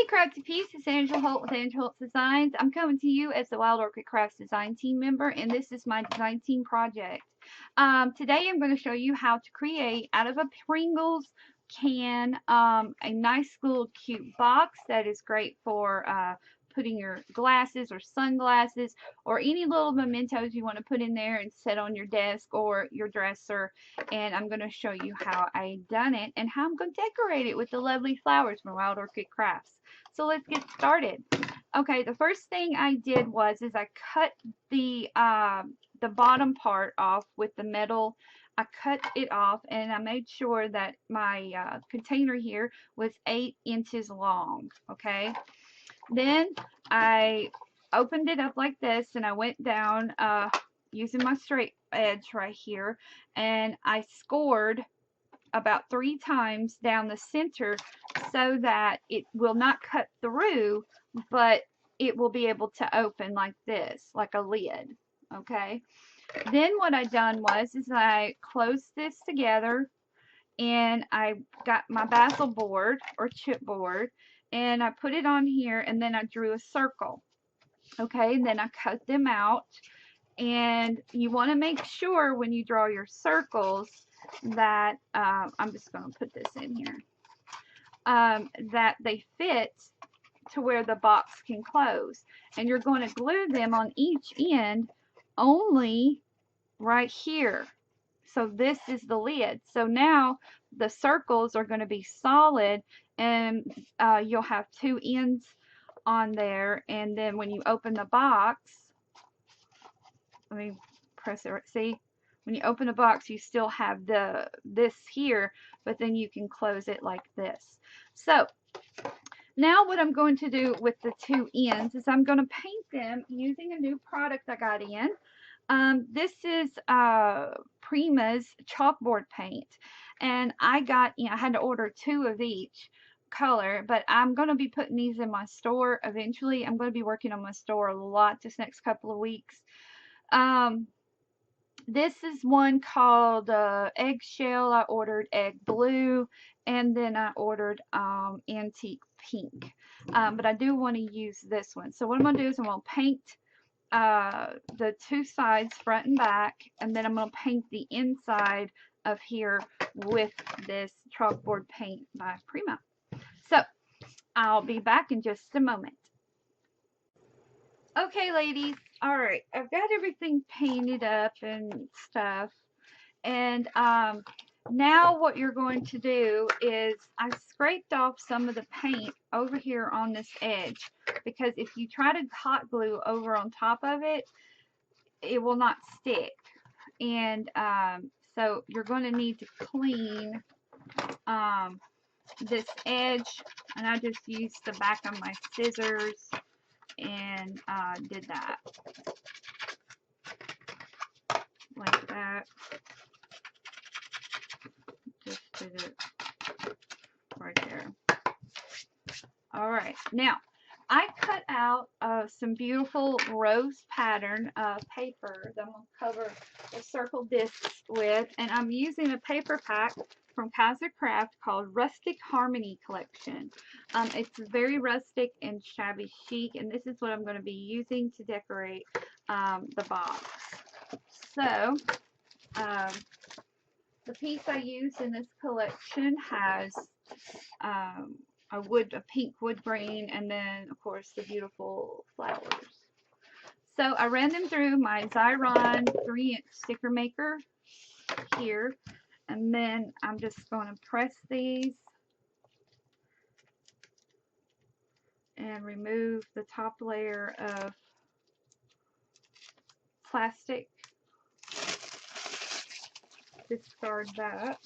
Hey Crafty Peace, it's Angela Holt with Angela Holt Designs. I'm coming to you as the Wild Orchid Crafts design team member, and this is my design team project. Today I'm going to show you how to create out of a Pringles can a nice little cute box that is great for putting your glasses or sunglasses or any little mementos you want to put in there and set on your desk or your dresser. And I'm going to show you how I done it and how I'm going to decorate it with the lovely flowers from Wild Orchid Crafts. So let's get started. Okay, the first thing I did was I cut the bottom part off with the metal. I cut it off and I made sure that my container here was 8 inches long. Okay, then I opened it up like this and I went down using my straight edge right here, and I scored about 3 times down the center so that it will not cut through, but it will be able to open like this, like a lid. Okay, then what I done was I closed this together and I got my basil board or chipboard and I put it on here, and then I drew a circle. Okay, and then I cut them out, and you want to make sure when you draw your circles that I'm just going to put this in here, that they fit to where the box can close, and you're going to glue them on each end only right here. So this is the lid. So now the circles are going to be solid, and you'll have 2 ends on there, and then when you open the box, let me press it. See, when you open the box, you still have this here, but then you can close it like this. So now what I'm going to do with the 2 ends is I'm going to paint them using a new product I got in. This is Prima's chalkboard paint, and I had to order 2 of each color, but I'm going to be putting these in my store eventually. I'm going to be working on my store a lot this next couple of weeks. This is one called Eggshell. I ordered Egg Blue, and then I ordered Antique Pink. But I do want to use this one. So what I'm going to do is I'm going to paint the 2 sides, front and back, and then I'm going to paint the inside of here with this chalkboard paint by Prima. So I'll be back in just a moment. Okay, ladies, all right, I've got everything painted up and stuff, and now what you're going to do is I scraped off some of the paint over here on this edge, because if you try to hot glue over on top of it, it will not stick. And so you're going to need to clean this edge, and I just used the back of my scissors and did that like that. Just did it right there. Alright, now I cut out some beautiful rose pattern paper that I'm going to cover the circle discs with, and I'm using a paper pack from Kaiser Craft called Rustic Harmony Collection. It's very rustic and shabby chic, and this is what I'm going to be using to decorate the box. So the piece I use in this collection has a pink wood grain, and then of course the beautiful flowers. So I ran them through my Xyron 3-inch sticker maker here, and then I'm just going to press these and remove the top layer of plastic. Discard that.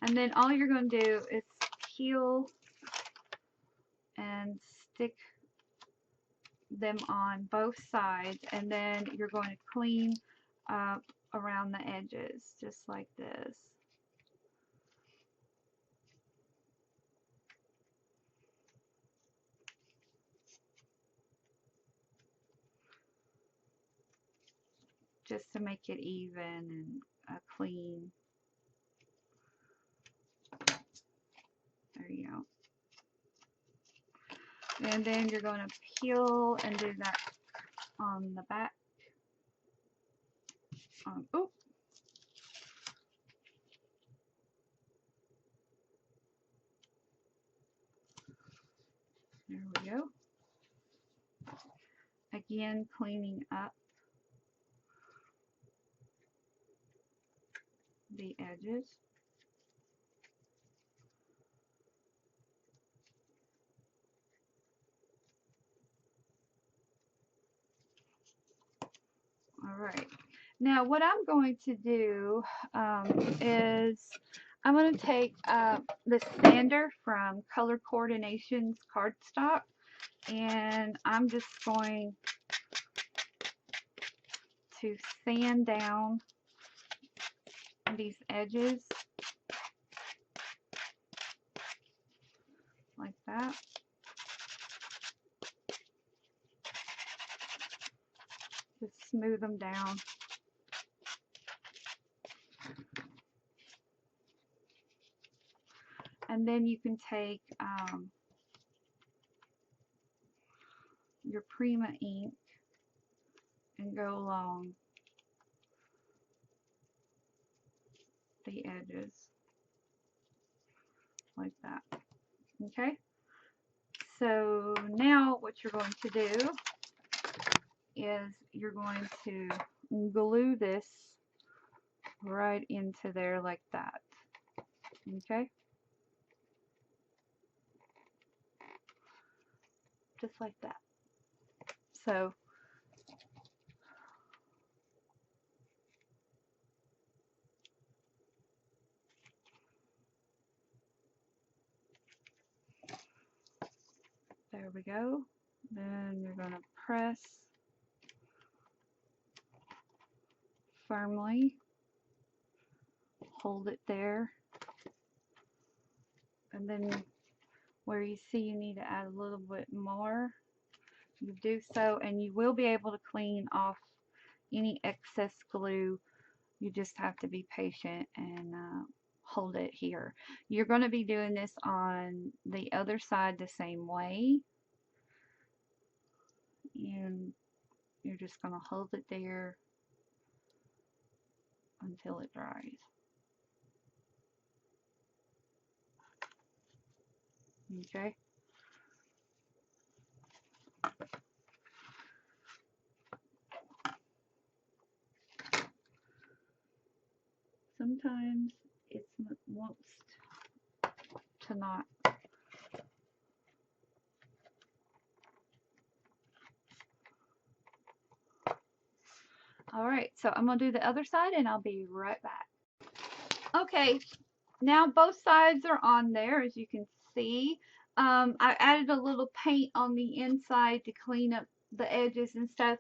And then all you're going to do is peel and stick them on both sides, and then you're going to clean up around the edges just like this. Just to make it even and clean. There you go. And then you're going to peel and do that on the back. Oh, there we go. Again, cleaning up the edges. All right. Now, what I'm going to do is I'm going to take the sander from Color Coordinations cardstock, and I'm just going to sand down these edges like that. Just smooth them down. And then you can take your Prima ink and go along the edges like that. Okay? So now what you're going to do is you're going to glue this right into there like that. Okay? Just like that. So there we go. Then you're going to press firmly, hold it there, and then where you see you need to add a little bit more, you do so, and you will be able to clean off any excess glue. You just have to be patient and hold it here. You're going to be doing this on the other side the same way, and you're just going to hold it there until it dries. Okay? Sometimes it wants to not. Alright, so I'm going to do the other side and I'll be right back. Okay, now both sides are on there, as you can see. I added a little paint on the inside to clean up the edges and stuff.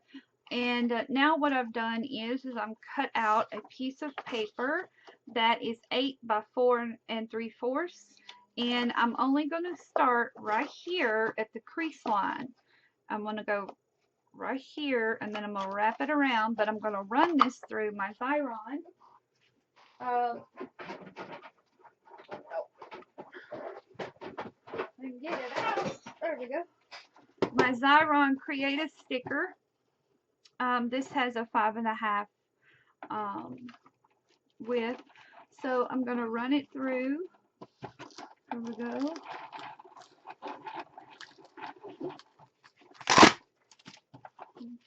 And now what I've done is I'm cut out a piece of paper that is 8 by 4 3/4. And I'm only going to start right here at the crease line. I'm going to go right here, and then I'm going to wrap it around, but I'm going to run this through my Xyron. Get it out. There we go. My Xyron Creative sticker. This has a 5.5 width, so I'm going to run it through. Here we go.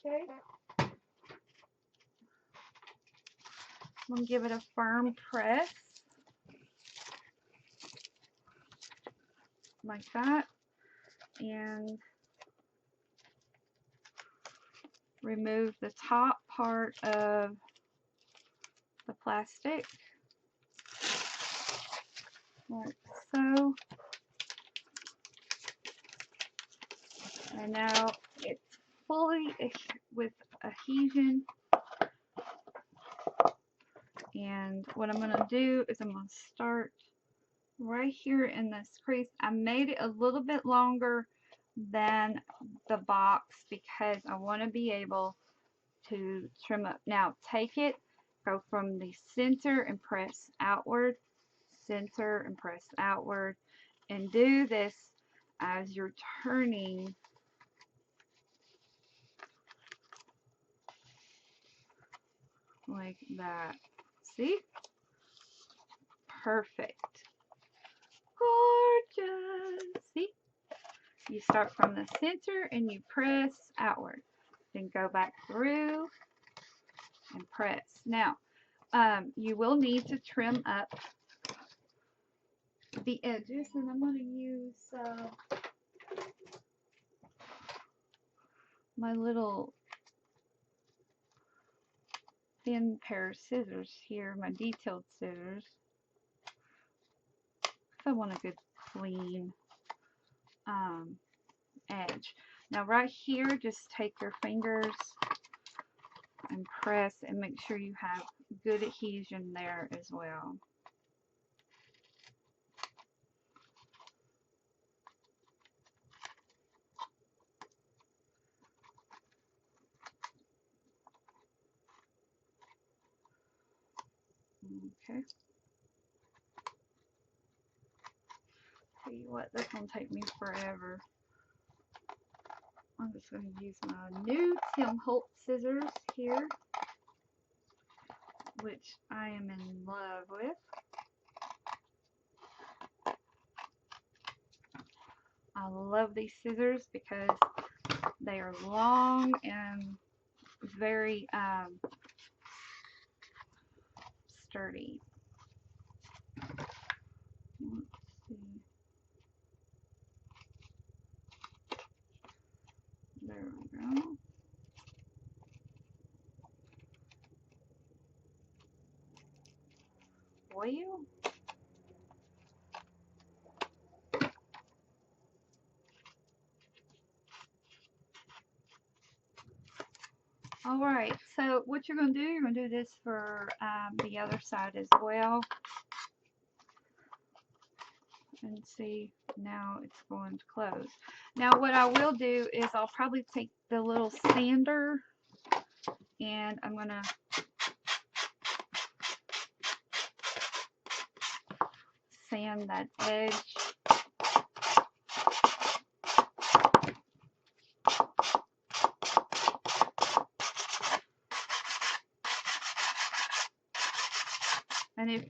Okay. I'm going to give it a firm press like that, and remove the top part of the plastic like so. And now it's fully with adhesion. And what I'm going to do is I'm going to start right here in this crease. I made it a little bit longer than the box because I want to be able to trim up. Now take it, go from the center and press outward, center and press outward, and do this as you're turning like that. See? Perfect. Gorgeous. See? You start from the center and you press outward. Then go back through and press. Now, you will need to trim up the edges, and I'm going to use my little thin pair of scissors here, my detailed scissors, because I want a good clean edge. Now right here, just take your fingers and press and make sure you have good adhesion there as well. Okay. Tell you what, this will take me forever. I'm just going to use my new Holt scissors here, which I am in love with. I love these scissors because they are long and very sturdy. Let's see. There we go. Well, alright, so what you're going to do, you're going to do this for the other side as well. And see, now it's going to close. Now what I will do is I'll probably take the little sander and I'm going to sand that edge. And if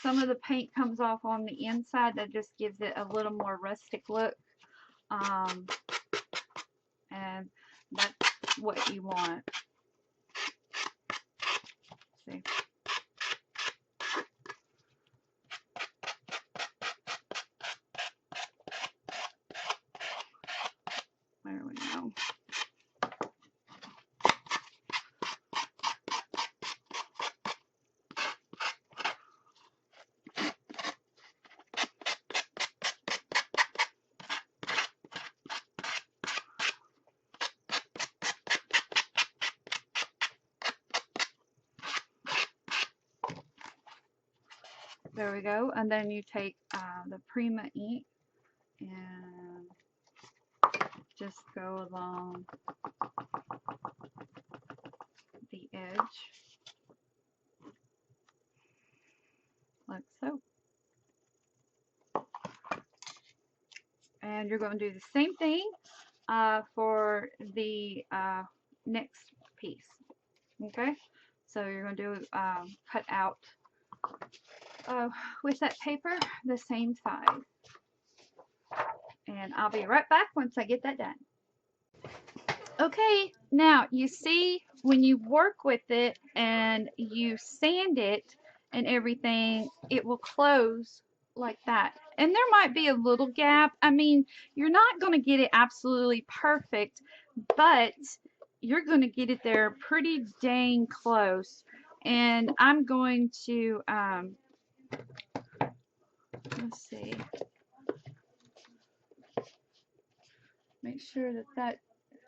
some of the paint comes off on the inside, that just gives it a little more rustic look. And that's what you want. See. There we go. There we go. And then you take the Prima ink and just go along the edge like so. And you're going to do the same thing for the next piece. Okay, so you're going to do cut out with that paper the same size. And I'll be right back once I get that done. Okay, now you see when you work with it and you sand it and everything, it will close like that. And there might be a little gap. I mean, you're not going to get it absolutely perfect, but you're going to get it there pretty dang close. And I'm going to, let's see, make sure that that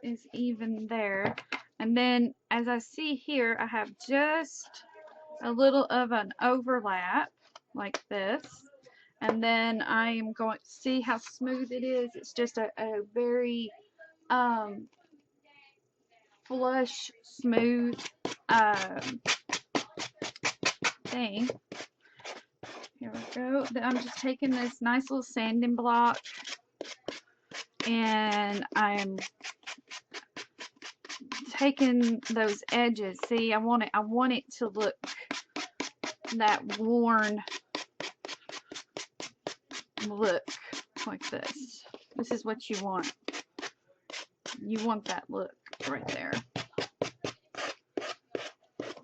is even there. And then as I see here, I have just a little of an overlap like this. And then I am going to see how smooth it is. It's just a very flush, smooth thing. Here we go. I'm just taking this nice little sanding block and I'm taking those edges. See, I want it to look that worn look like this. This is what you want. You want that look right there.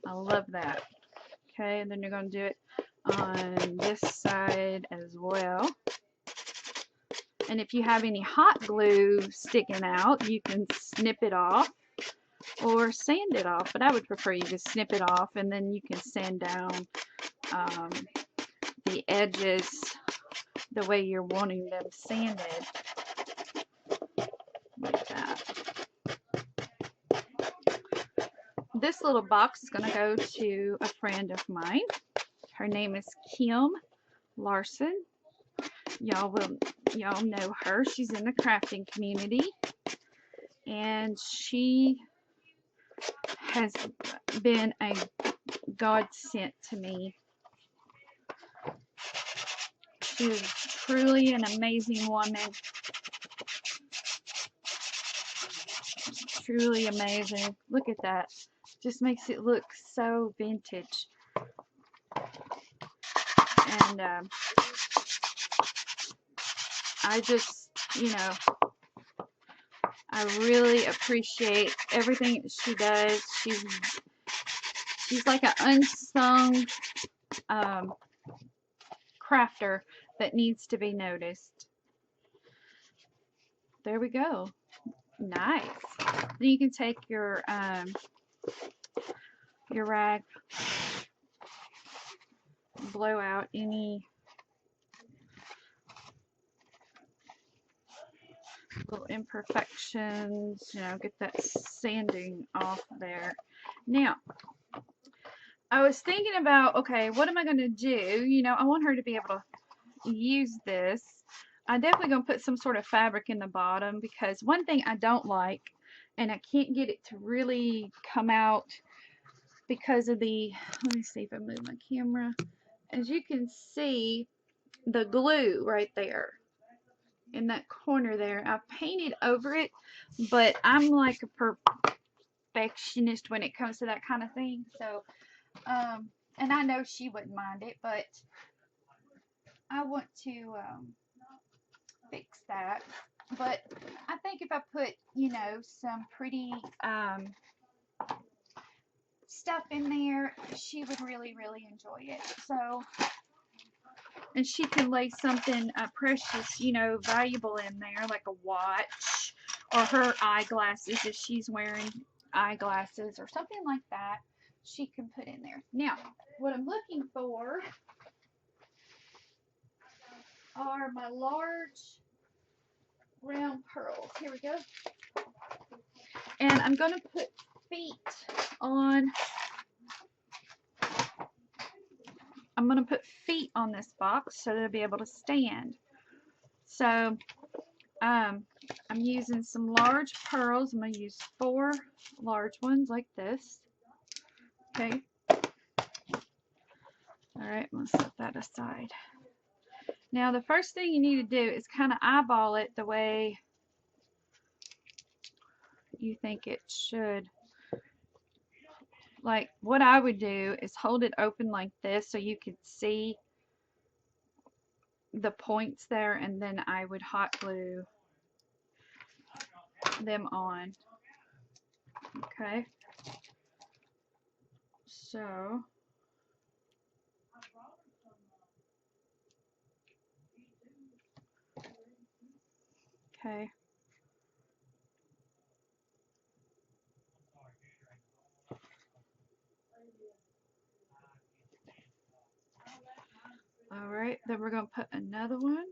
I love that. Okay, and then you're going to do it on this side as well. And if you have any hot glue sticking out, you can snip it off or sand it off. But I would prefer you just snip it off, and then you can sand down the edges the way you're wanting them sanded, like that. This little box is going to go to a friend of mine. Her name is Kim Larson. Y'all know her. She's in the crafting community, and she has been a godsend to me. She is truly an amazing woman. Truly amazing. Look at that. Just makes it look so vintage. And I just, I really appreciate everything that she does. She's like an unsung crafter that needs to be noticed. There we go. Nice. Then you can take your rag, blow out any little imperfections, get that sanding off there. Now, I was thinking about, okay, what am I going to do? I want her to be able to use this. I'm definitely going to put some sort of fabric in the bottom, because one thing I don't like, and I can't get it to really come out because of the, let me see if I move my camera. As you can see, the glue right there in that corner there, I painted over it, but I'm like a perfectionist when it comes to that kind of thing. So, and I know she wouldn't mind it, but I want to fix that. But I think if I put, some pretty stuff in there, she would really, really enjoy it. So, and she can lay something precious, valuable in there, like a watch or her eyeglasses if she's wearing eyeglasses or something like that. She can put in there. Now, what I'm looking for are my large round pearls. Here we go. And I'm going to put feet on. I'm going to put feet on this box so they'll be able to stand. So I'm using some large pearls. I'm going to use 4 large ones like this. Okay. Alright, I'm going to set that aside. Now the first thing you need to do is kind of eyeball it the way you think it should. Like what I would do is hold it open like this so you could see the points there, and then I would hot glue them on. Okay. So okay. Alright, then we're going to put another one.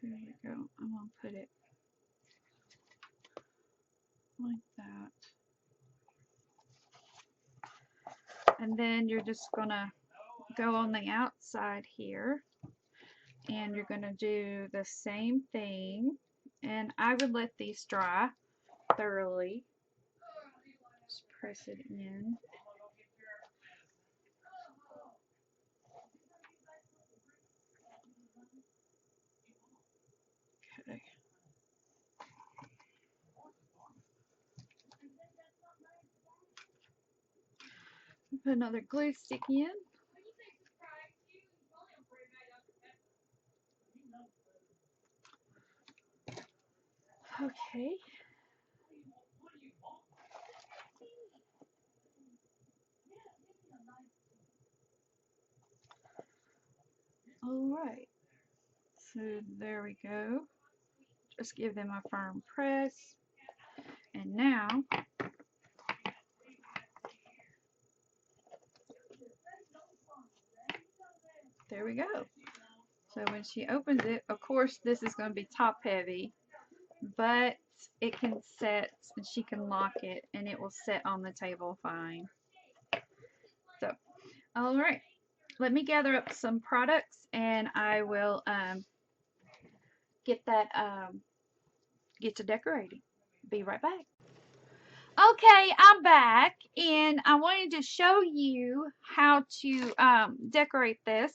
There we go. I'm going to put it like that. And then you're just going to go on the outside here, and you're going to do the same thing. And I would let these dry thoroughly. Just press it in. Okay. Put another glue stick in. Okay. Alright. So there we go. Just give them a firm press. And now there we go. So when she opens it, of course this is going to be top heavy, but it can set and she can lock it and it will set on the table fine. So, alright, let me gather up some products and I will get to decorating. Be right back. Okay, I'm back and I wanted to show you how to decorate this.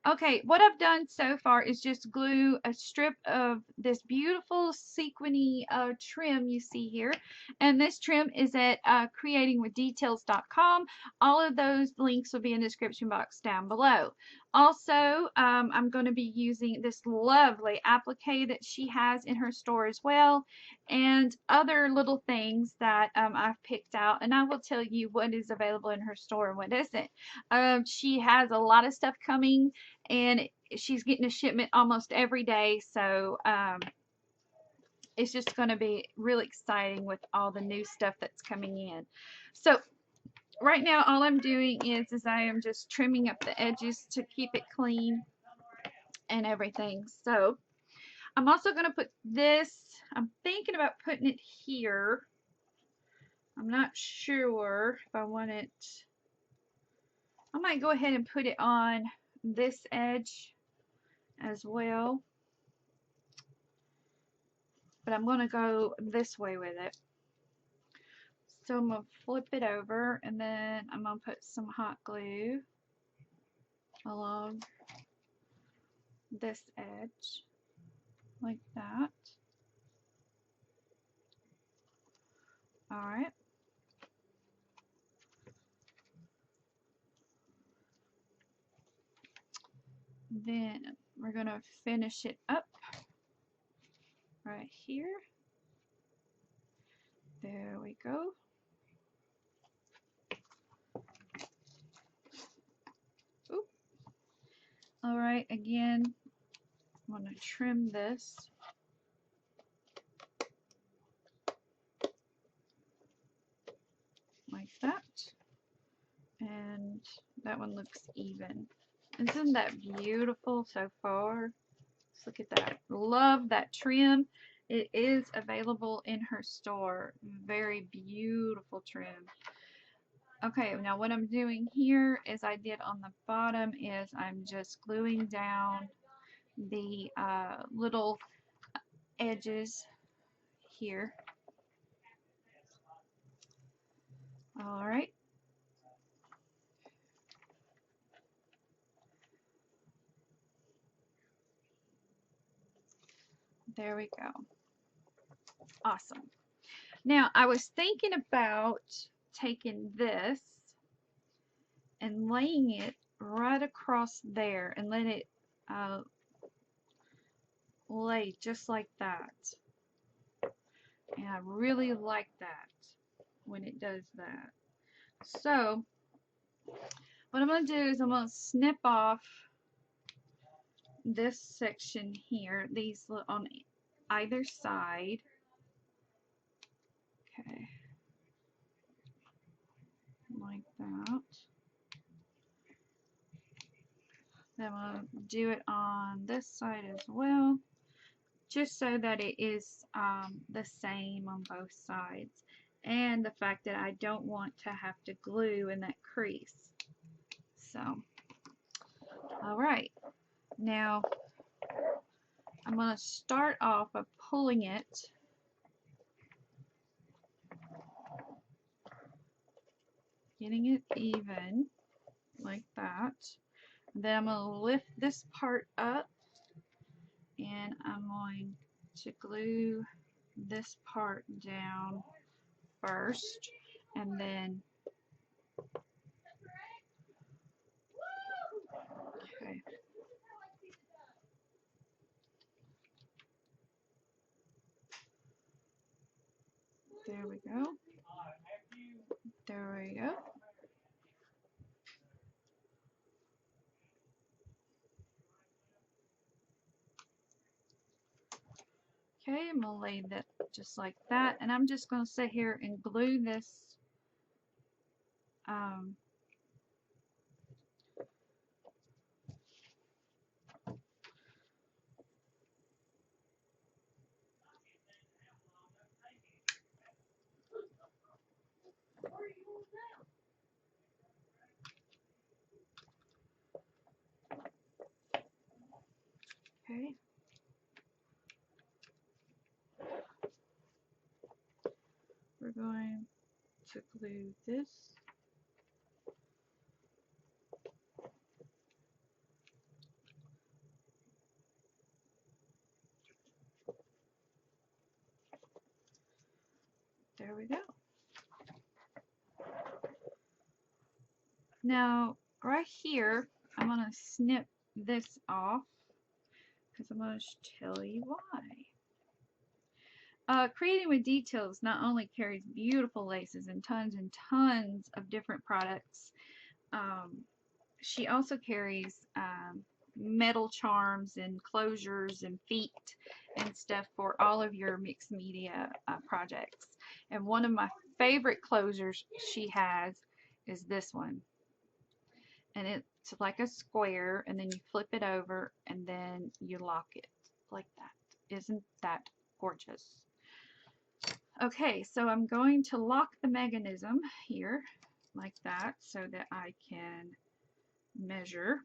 Okay, what I've done so far is just glue a strip of this beautiful sequiny trim you see here. And this trim is at creatingwithdetails.com. All of those links will be in the description box down below. Also, I'm going to be using this lovely applique that she has in her store as well, and other little things that I've picked out, and I will tell you what is available in her store and what isn't. She has a lot of stuff coming, and she's getting a shipment almost every day, so it's just going to be really exciting with all the new stuff that's coming in. So right now all I'm doing is I am just trimming up the edges to keep it clean and everything. So I'm also going to put this, I'm thinking about putting it here. I'm not sure if I want it. I might go ahead and put it on this edge as well, but I'm going to go this way with it. So I'm going to flip it over and then I'm going to put some hot glue along this edge like that. Alright. Then we're going to finish it up right here. There we go. Oop. Alright, again, I'm going to trim this. Like that. And that one looks even. Isn't that beautiful so far? Let's look at that. Love that trim. It is available in her store. Very beautiful trim. Okay, now what I'm doing here, as I did on the bottom, is I'm just gluing down the little edges here. Alright. There we go. Awesome. Now, I was thinking about taking this and laying it right across there and let it lay just like that. And I really like that when it does that. So, what I'm going to do is I'm going to snip off this section here, these on either side. Okay. Like that. Then I'm going to do it on this side as well, just so that it is the same on both sides. And the fact that I don't want to have to glue in that crease. So, alright. Now, I'm going to start off by pulling it getting it even like that. Then I'm going to lift this part up and I'm going to glue this part down first, and then okay. There we go. There we go. Okay, I'm going to lay that just like that, and I'm just going to sit here and glue this okay. We're going to glue this. There we go. Now, right here, I'm going to snip this off because I'm going to tell you why. Creating with Details not only carries beautiful laces and tons of different products, she also carries metal charms and closures and feet and stuff for all of your mixed media projects. And one of my favorite closures she has is this one. And it's like a square, and then you flip it over and then you lock it like that. Isn't that gorgeous? Okay, so I'm going to lock the mechanism here like that so that I can measure.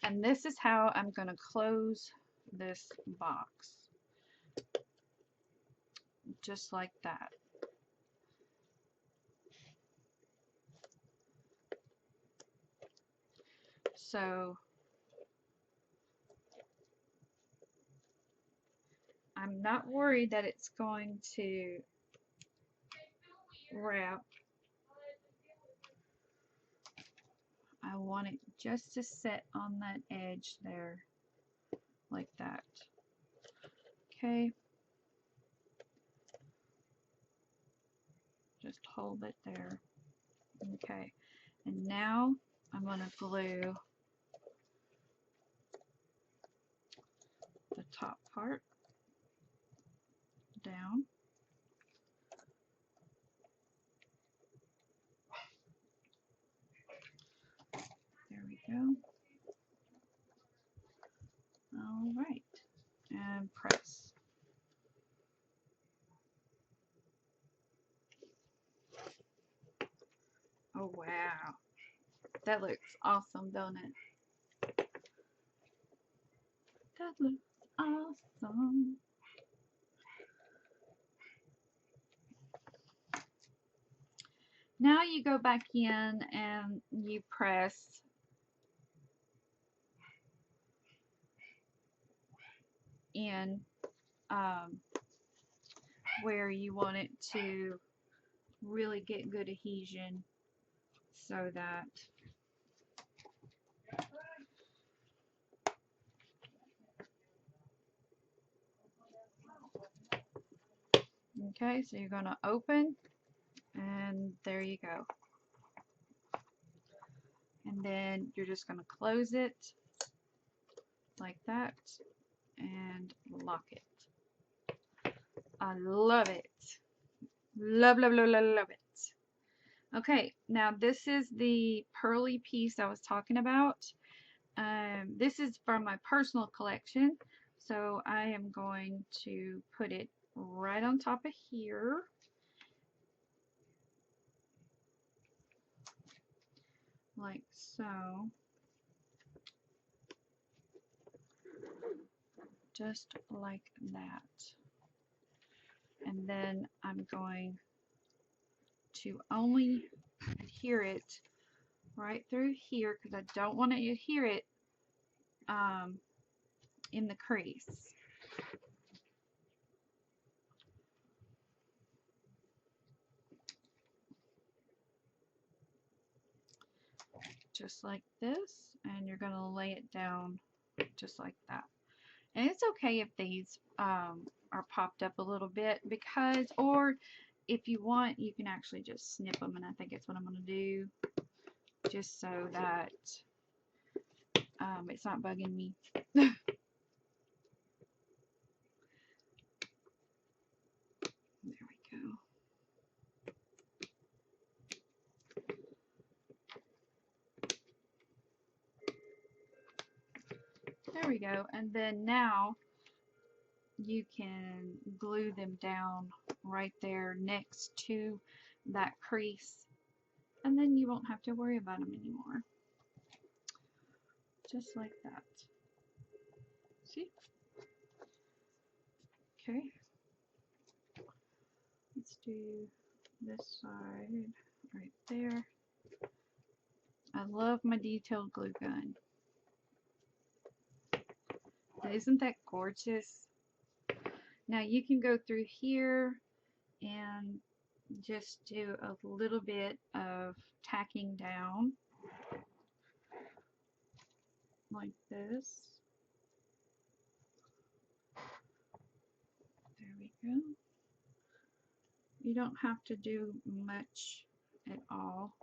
And this is how I'm going to close this box. Just like that. So I'm not worried that it's going to wrap. I want it just to sit on that edge there like that. Okay. Just hold it there. Okay. And now I'm going to glue the top part down. There we go. All right. And press. Oh, wow. That looks awesome, don't it? That looks awesome. Now you go back in and you press in where you want it to really get good adhesion so that okay, so you're going to open and there you go. And then you're just going to close it like that and lock it. I love it. Love, love, love, love, love it. Okay, now this is the pearly piece I was talking about. This is from my personal collection, so I am going to put it right on top of here. Like so. Just like that. And then I'm going to only adhere it right through here because I don't want to adhere it in the crease. Just like this, and you're going to lay it down just like that. And it's okay if these are popped up a little bit because, or if you want, you can actually just snip them, and I think that's what I'm going to do, just so that it's not bugging me. There we go. There we go. And then now you can glue them down right there next to that crease, and then you won't have to worry about them anymore. Just like that. See? Okay. Let's do this side right there. I love my detailed glue gun. Isn't that gorgeous? Now you can go through here and just do a little bit of tacking down like this. There we go. You don't have to do much at all.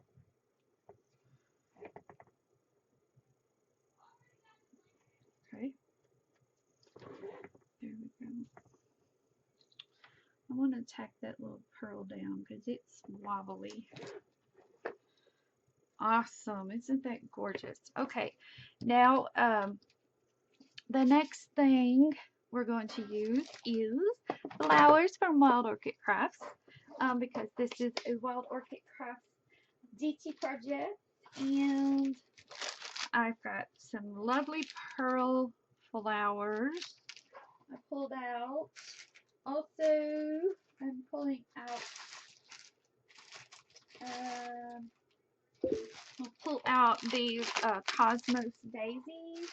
Okay. There we go. I want to tack that little pearl down because it's wobbly. Awesome. Isn't that gorgeous? Okay. Now, the next thing we're going to use is flowers from Wild Orchid Crafts, because this is a Wild Orchid Crafts DT project, and I've got some lovely pearl flowers I pulled out. Also, I'm pulling out, I'll pull out these Cosmos daisies,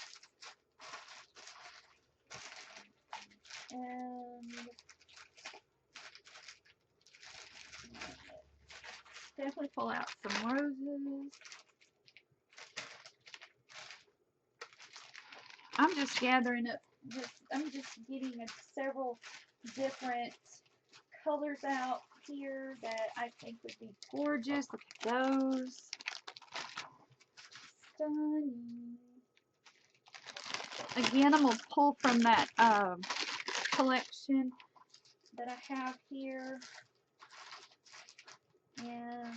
and definitely pull out some roses. I'm just gathering up, I'm just getting several different colors out here that I think would be gorgeous. Look at those. Stunning. Again, I'm going to pull from that collection that I have here. And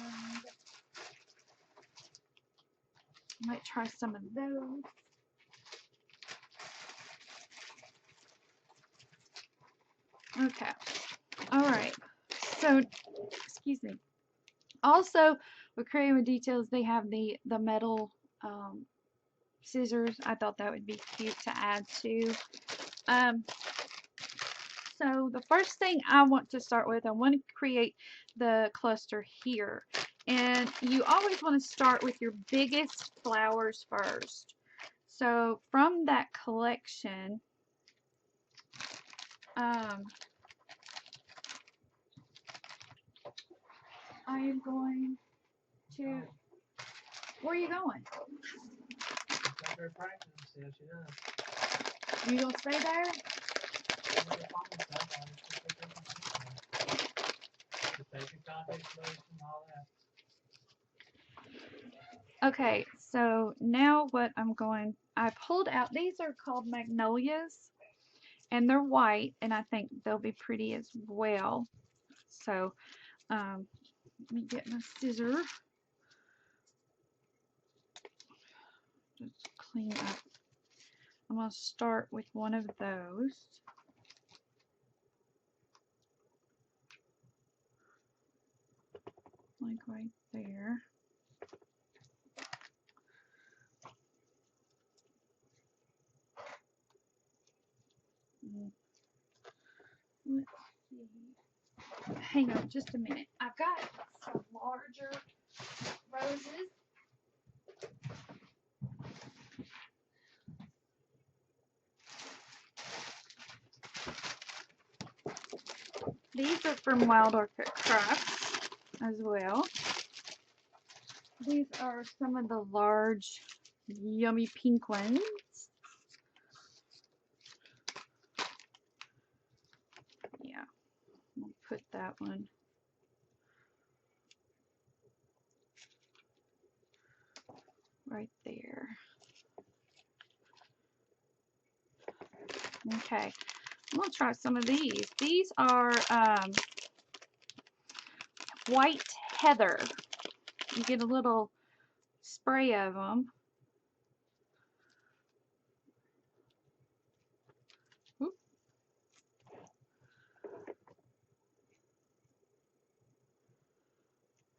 I might try some of those. Okay. Alright. So, excuse me. Also, with Creating with Details, they have the metal scissors. I thought that would be cute to add to. So the first thing I want to start with, I want to create the cluster here. And you always want to start with your biggest flowers first. So from that collection, I am going to, where are you going? You gonna stay there? Okay, so now what I'm going, I pulled out, these are called Magnolias, and they're white, and I think they'll be pretty as well. So, let me get my scissor. Just clean up. I'm going to start with one of those. Like right there. Let's see. Hang on just a minute. I've got some larger these are from Wild Orchid Crafts as well. These are some of the large, yummy pink ones. Yeah, we'll put that one right there. Okay, I'm going to try some of these. These are white heather. You get a little spray of them. Oop.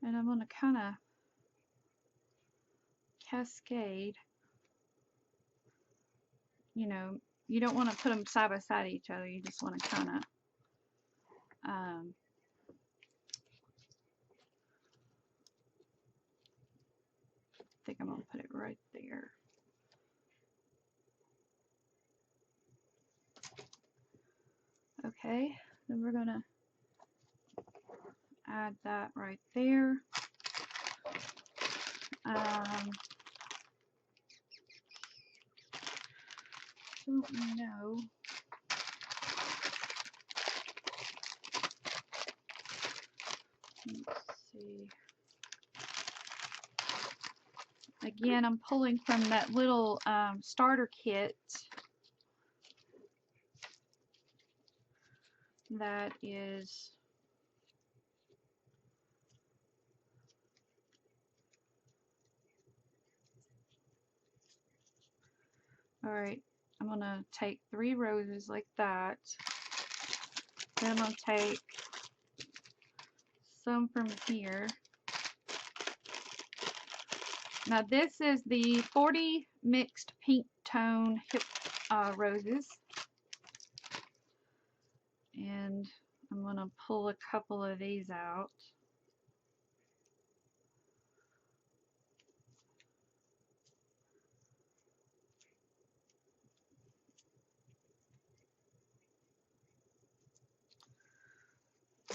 And I'm going to kind of cascade. You know, you don't want to put them side by side each other. You just want to kind of I think I'm going to put it right there. Okay, then we're going to add that right there. Don't know. Let's see. Again, I'm pulling from that little starter kit that is alright. I'm going to take 3 roses like that. Then I'm going to take some from here. Now this is the 40 mixed pink tone hip roses. And I'm going to pull a couple of these out.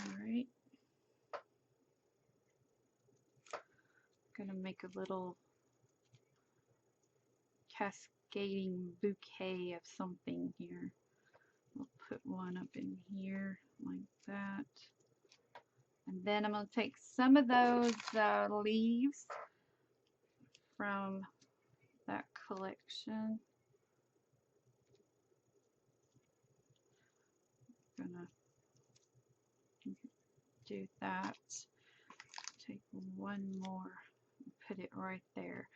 Alright. Gonna make a little cascading bouquet of something here. We'll put one up in here like that. And then I'm going to take some of those leaves from that collection. Gonna do that. Take one more, put it right there.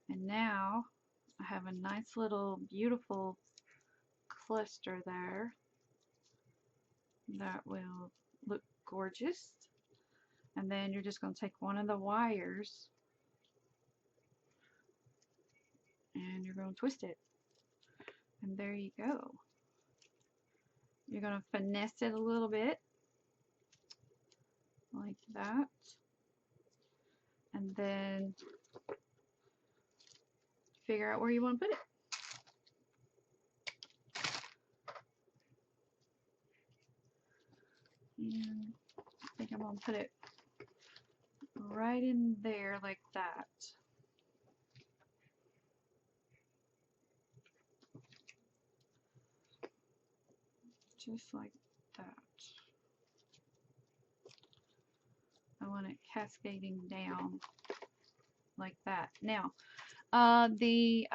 And now I have a nice little beautiful cluster there that will look gorgeous. And then you're just going to take one of the wires and you're going to twist it. And there you go. You're going to finesse it a little bit like that. And then figure out where you want to put it. And I think I'm going to put it right in there like that. Just like that. I want it cascading down like that. Now, the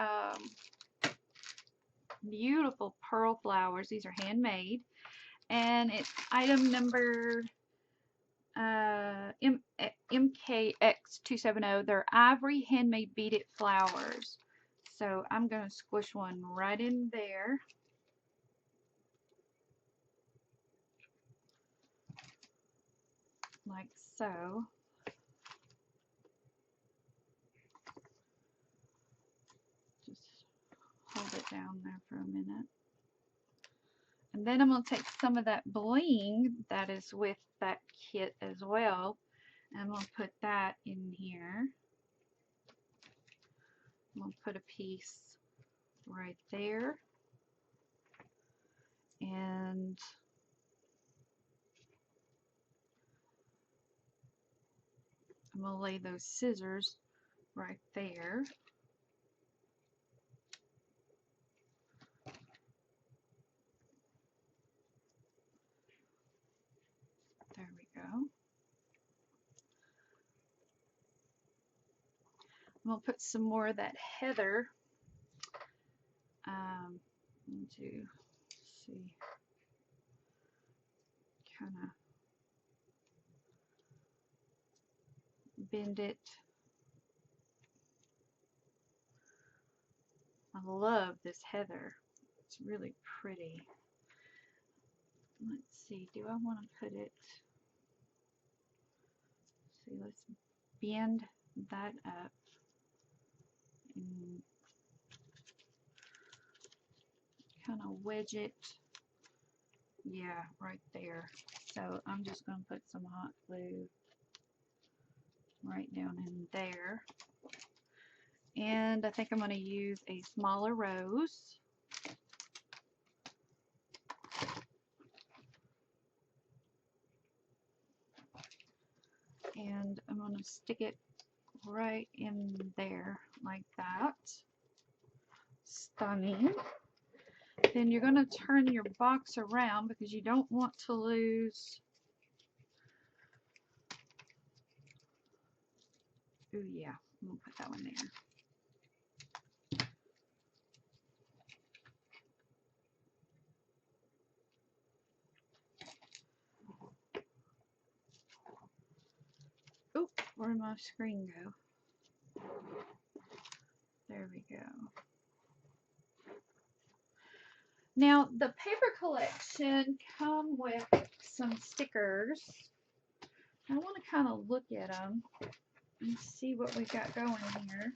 beautiful pearl flowers, these are handmade, and it's item number MKX270. They're ivory handmade beaded flowers. So I'm going to squish one right in there. Like so. Just hold it down there for a minute. And then I'm going to take some of that bling that is with that kit as well. And I'm going to put that in here. I'm going to put a piece right there. And I'm going to lay those scissors right there. There we go. I'm going to put some more of that heather into, see, kind of bend it. I love this heather. It's really pretty. Let's see, do I want to put it, see, let's bend that up and kind of wedge it. Yeah, right there. So I'm just going to put some hot glue right down in there. And I think I'm going to use a smaller rose. And I'm going to stick it right in there like that. Stunning. Then you're going to turn your box around because you don't want to lose. Oh yeah, I'm going to put that one there. Oh, where'd my screen go? There we go. Now, the paper collection come with some stickers. I want to kind of look at them and see what we got going here.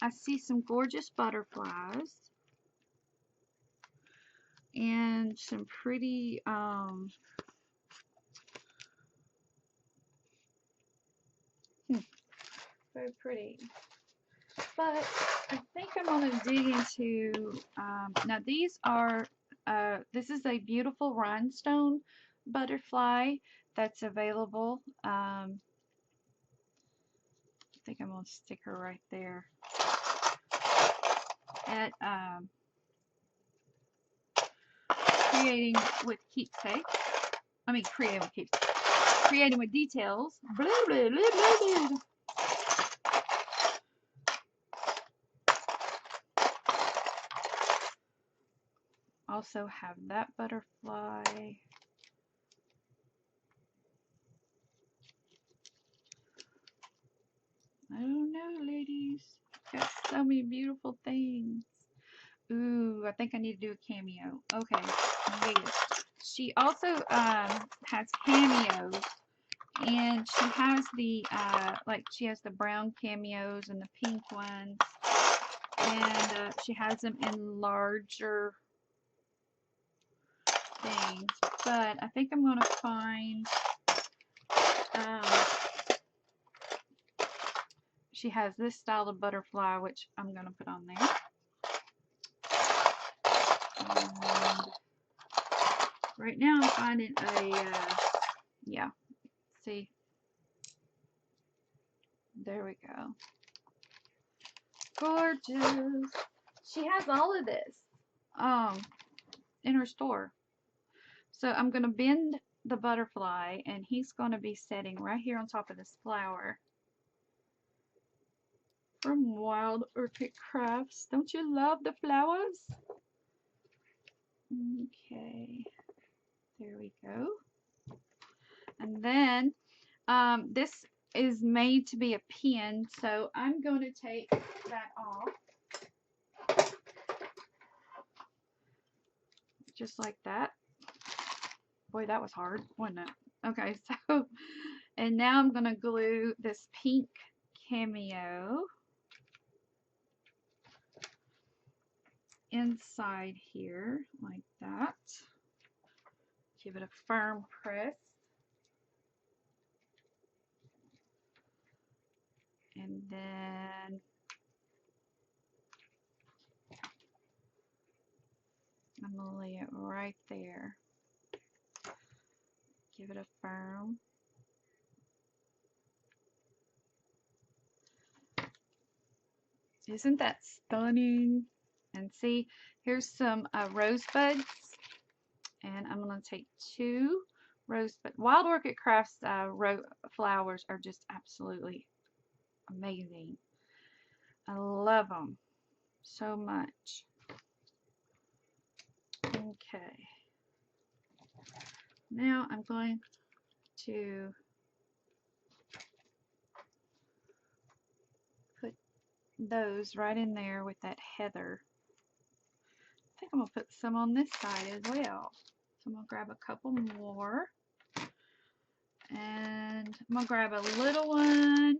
I see some gorgeous butterflies and some pretty very pretty. But I think I'm going to dig into, now these are, this is a beautiful rhinestone butterfly that's available. I think I'm going to stick her right there at Creating with Keepsake. I mean, Creating with Keepsake. Creating with Details. Blah, blah, blah, blah, blah. Also have that butterfly. I don't know, ladies. Got so many beautiful things. Ooh, I think I need to do a cameo. Okay, yeah. She also has cameos, and she has the like she has the brown cameos and the pink ones, and she has them in larger things. But I think I'm gonna find. She has this style of butterfly, which I'm gonna put on there. And right now I'm finding a, yeah, see, there we go. Gorgeous. She has all of this in her store. So I'm going to bend the butterfly, and he's going to be sitting right here on top of this flower from Wild Orchid Crafts. Don't you love the flowers? Okay, there we go. And then this is made to be a pin, so I'm going to take that off. Just like that. Boy, that was hard, wasn't it? Okay, so, and now I'm going to glue this pink cameo inside here, like that. Give it a firm press. And then I'm going to lay it right there. Give it a firm. Isn't that stunning? And see, here's some rosebuds, and I'm going to take 2 rosebud. Wild Orchid Crafts flowers are just absolutely amazing. I love them so much. Okay. Now I'm going to put those right in there with that heather. I think I'm going to put some on this side as well. So I'm going to grab a couple more. And I'm going to grab a little one.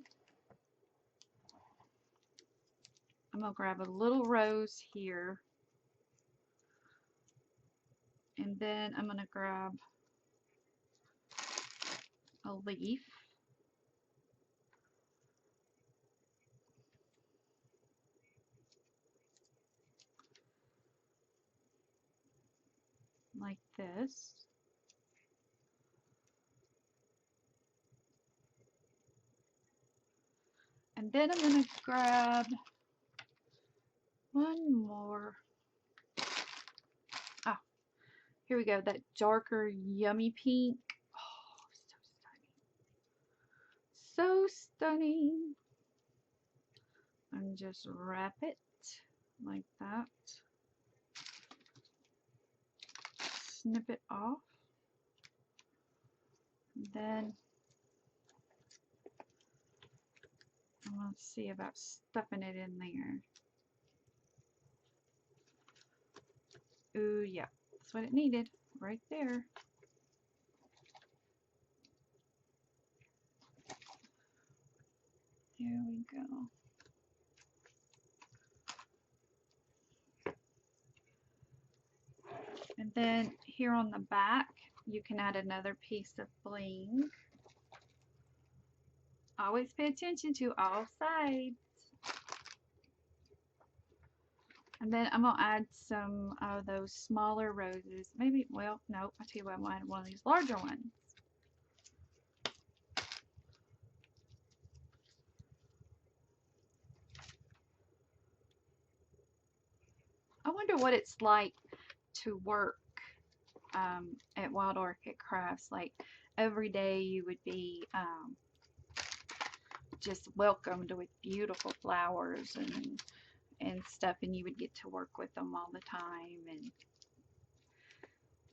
I'm going to grab a little rose here. And then I'm going to grab a leaf. Like this. And then I'm going to grab one more. Oh, here we go. That darker, yummy pink. Oh, so stunning. So stunning. And just wrap it like that. Snip it off. Then I'm going to see about stuffing it in there. Ooh, yeah, that's what it needed right there. There we go. And then here on the back, you can add another piece of bling. Always pay attention to all sides. And then I'm going to add some of those smaller roses. Maybe, well, no, I'll tell you what, I'm going to add one of these larger ones. I wonder what it's like to work at Wild Orchid Crafts. Like every day you would be just welcomed with beautiful flowers and stuff, and you would get to work with them all the time, and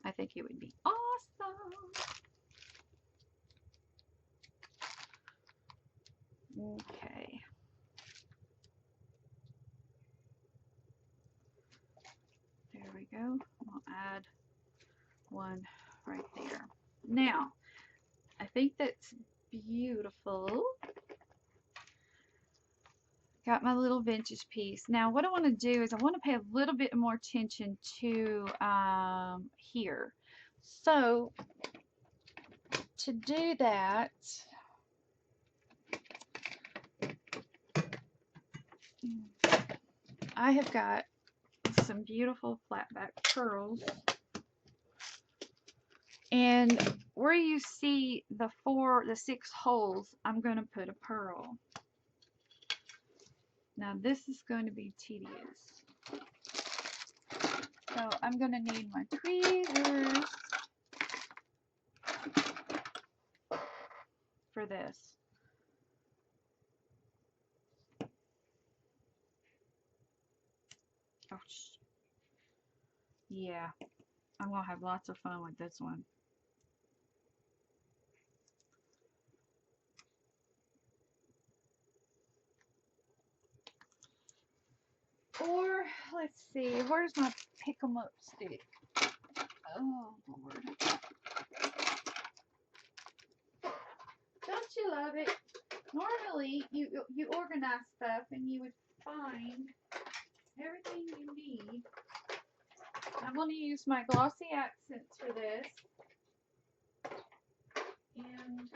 I think it would be awesome. Okay. There we go. I'll add one right there. Now, I think that's beautiful. Got my little vintage piece. Now, what I want to do is I want to pay a little bit more attention to here. So, to do that, I have got some beautiful flatback pearls. And where you see the 6 holes, I'm going to put a pearl. Now this is going to be tedious. So I'm going to need my tweezers for this. Oh, yeah, I'm going to have lots of fun with this one. Or, let's see, where's my pick 'em up stick? Oh, Lord. Don't you love it? Normally, you organize stuff and you would find everything you need. I'm going to use my glossy accents for this. And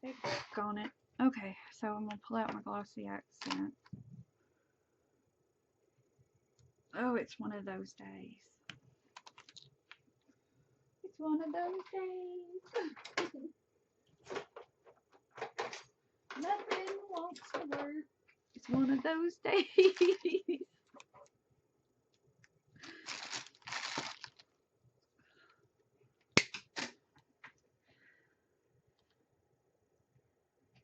they've gone it. Okay, so I'm going to pull out my glossy accent. Oh, it's one of those days. It's one of those days. Nothing wants to work. It's one of those days.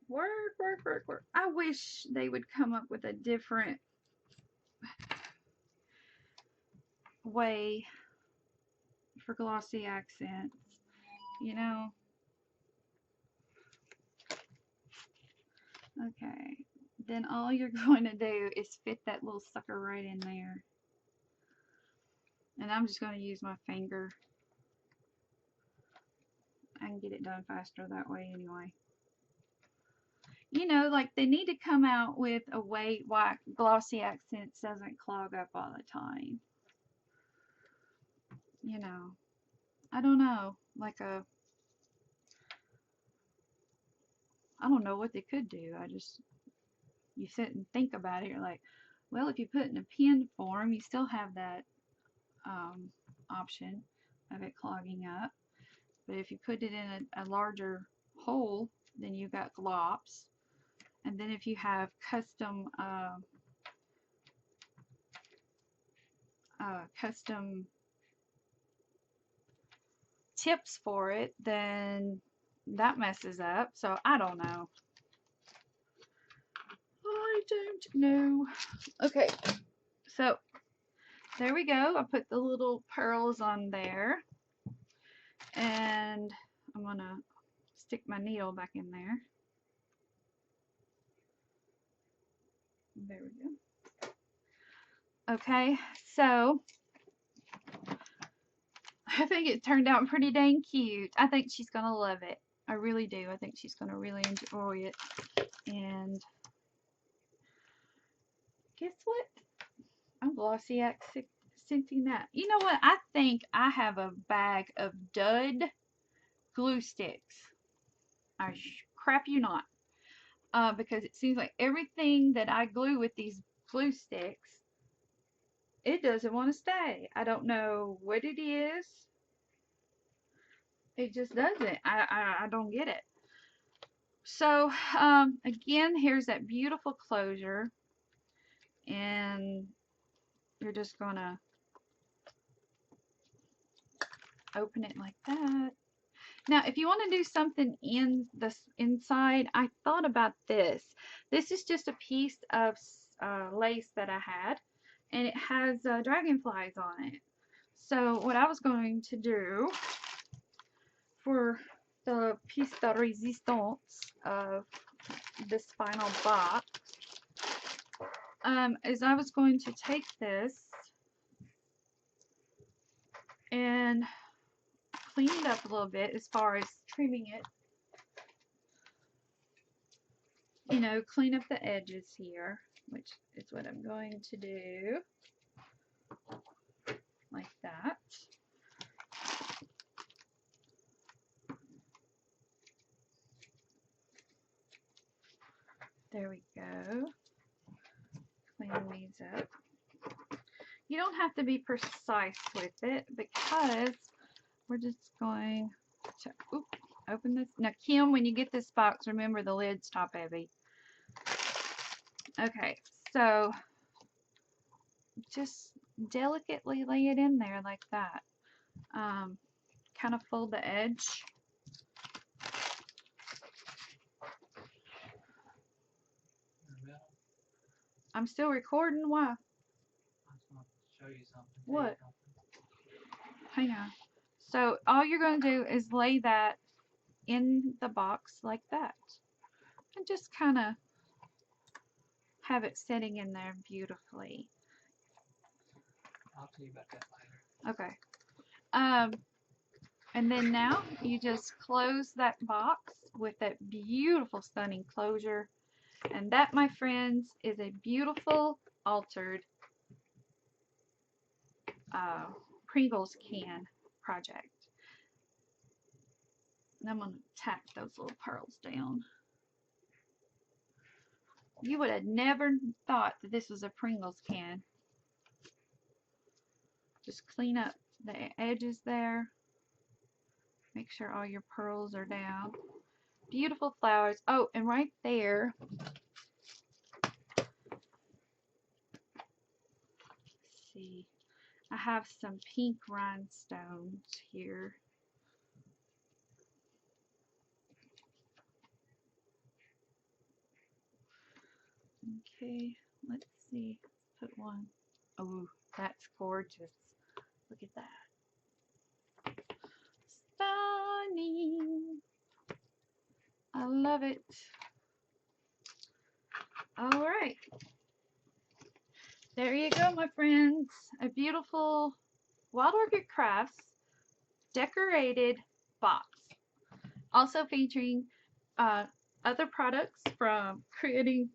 Work, work, work, work. I wish they would come up with a different way for glossy accents, you know? Okay. Then all you're going to do is fit that little sucker right in there. And I'm just going to use my finger. I can get it done faster that way anyway. You know, like they need to come out with a way why glossy accents doesn't clog up all the time. You know, I don't know, like I don't know what they could do. You sit and think about it. You're like, well, if you put it in a pen form, you still have that option of it clogging up. But if you put it in a larger hole, then you got glops. And then if you have custom tips for it, then that messes up. So I don't know. I don't know. Okay, so there we go. I put the little pearls on there, and I'm gonna stick my needle back in there. There we go. Okay, so I think it turned out pretty dang cute. I think she's gonna love it. I really do. I think she's gonna really enjoy it. And guess what? I'm glossy accenting that. You know what? I think I have a bag of dud glue sticks. I crap you not. Because it seems like everything that I glue with these glue sticks, it doesn't want to stay. I don't know what it is. It just doesn't. I don't get it. So, again, here's that beautiful closure. And you're just going to open it like that. Now, if you want to do something in the inside, I thought about this. This is just a piece of lace that I had, and it has dragonflies on it. So what I was going to do for the piece de resistance of this final box is I was going to take this and clean it up a little bit as far as trimming it. You know, clean up the edges here, which is what I'm going to do, like that. There we go. Clean these up. You don't have to be precise with it because we're just going to open this. Now, Kim, when you get this box, remember the lid's top heavy. Okay, so just delicately lay it in there like that. Kind of fold the edge. I'm still recording. Why? I just want to show you something. What? Hang on. So all you're going to do is lay that in the box like that. And just kind of have it sitting in there beautifully. I'll tell you about that later. Okay. And then now you just close that box with that beautiful, stunning closure. And that, my friends, is a beautiful altered Pringles can project. And I'm going to tack those little pearls down. You would have never thought that this was a Pringles can. just clean up the edges there. Make sure all your pearls are down. Beautiful flowers. Oh, and right there, let's see, I have some pink rhinestones here. Okay, let's see. Let's put one. Oh, that's gorgeous. Look at that. Stunning. I love it. All right. There you go, my friends. A beautiful Wild Orchid Crafts decorated box. Also featuring other products from creating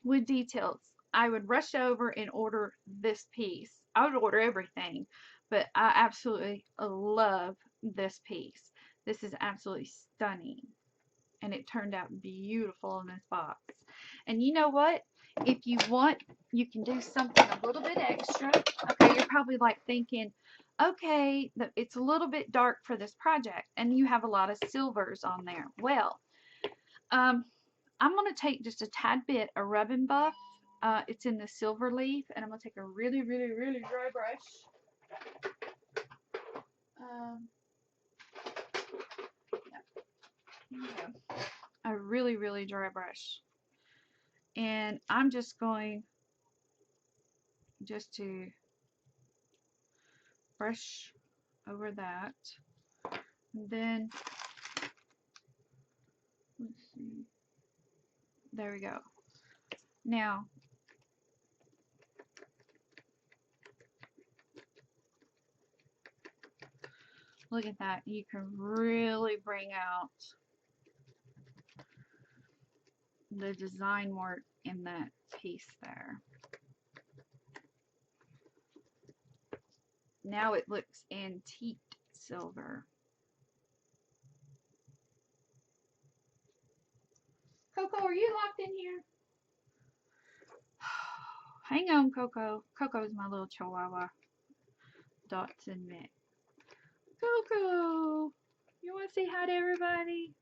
with details. I would rush over and order this piece. I would order everything, but I absolutely love this piece. This is absolutely stunning, and it turned out beautiful in this box. And you know what? If you want, you can do something a little bit extra. Okay, you're probably like thinking, okay, it's a little bit dark for this project, and you have a lot of silvers on there. Well, I'm going to take just a tad bit of Rub and Buff. It's in the silver leaf, and I'm going to take a really, really, really dry brush. Yeah, a really, really dry brush. And I'm just going to brush over that. And then, let's see. There we go. Now, look at that. You can really bring out the design work in that piece there. Now it looks antique silver. Coco, are you locked in here? Hang on, Coco. Coco is my little chihuahua. Dots and Mick. Coco, you want to say hi to everybody?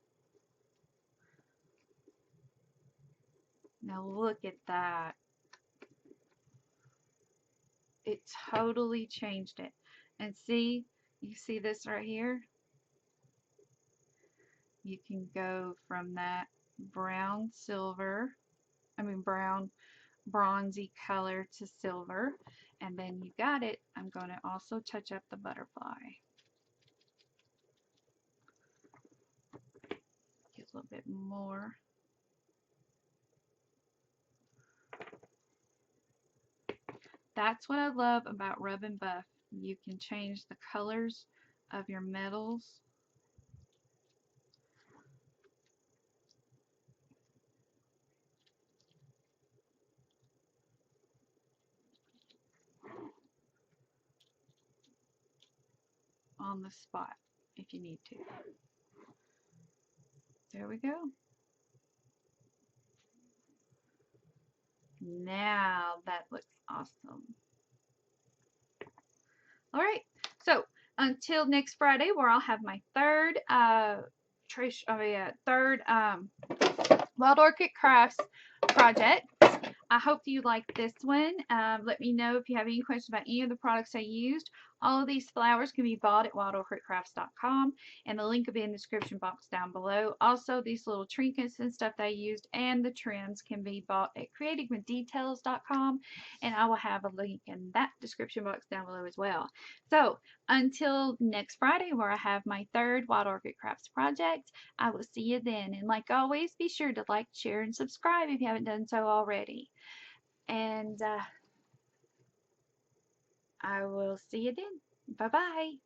Now look at that. It totally changed it. And see, you see this right here? You can go from that brown bronzy color to silver. And then you got it. I'm going to also touch up the butterfly. Get a little bit more. That's what I love about Rub and Buff. You can change the colors of your metals. On the spot if you need to. There we go. Now that looks awesome. All right, so until next Friday, where I'll have my third Wild Orchid Crafts project. I hope you like this one. Let me know if you have any questions about any of the products I used. All of these flowers can be bought at wildorchidcrafts.com, and the link will be in the description box down below. Also, these little trinkets and stuff that I used and the trims can be bought at creatingwithdetails.com, and I will have a link in that description box down below as well. So, until next Friday, where I have my third Wild Orchid Crafts project, I will see you then. And like always, be sure to like, share, and subscribe if you haven't done so already. And I will see you then. Bye-bye.